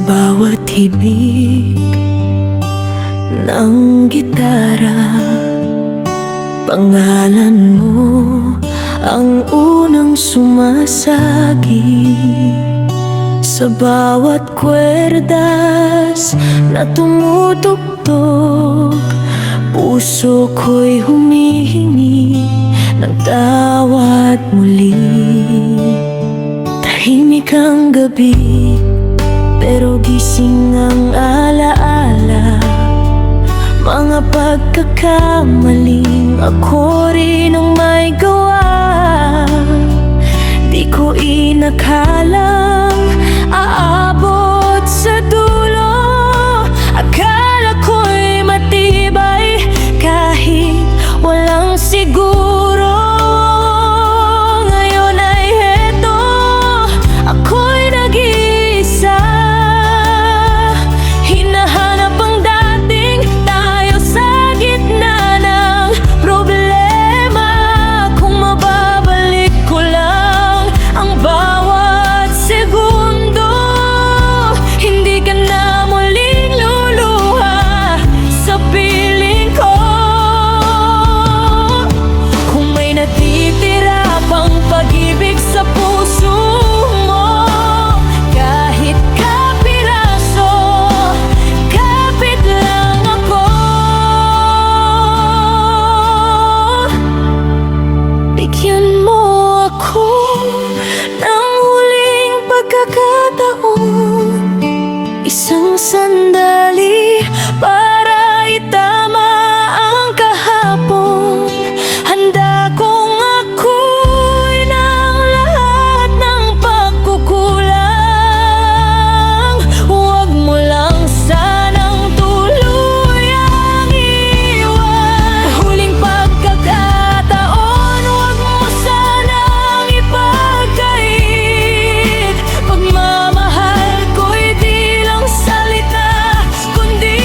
bawat hibig ng gitara, pangalan mo ang unang sumasagi. Sa bawat kwerdas na tumutugtog, puso ko'y humihingi ng tawad muli. Tahimik ang gabi, pero gising ang alaala. Mga pagkakamaling ako rin ang may gawa. Di ko inakalang aabot sa dulo. Akala ko'y matibay kahit walang siguro. Ngayon ay heto, ako'y nag-iisa. Hinahanap ang dating tayo sa gitna ng problema. Kung mababalik ko lang ang bawat segundo, hindi ka na muling luluha sa piling ko. Kung may natitira pang pag-ibig sa puso mo, kahit kapiraso, kapit lang ako. Bigyan mo ako ng huling pagkakataon, isang sandali para itama ang kahapon. Handa kong ako'y ng lahat ng pagkukulang. Huwag mo lang sanang tuluyang iwan. Huling pagkakataon, huwag mo sanang ipagkait. Pagmamahal ko'y di lang salita, kundi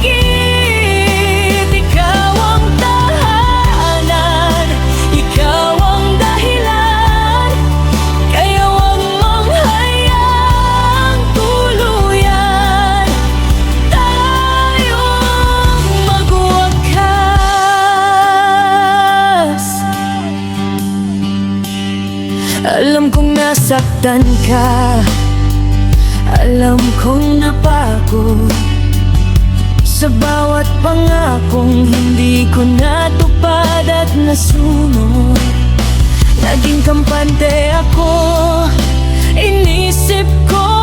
higit. Ikaw ang tahanan, ikaw ang dahilan. Kaya huwag mong hayaang tuluyan tayong magwakas. Alam kong nasaktan ka, alam kong napagod sa bawat pangakong hindi ko natupad at nasunod. Naging kampante ako, inisip ko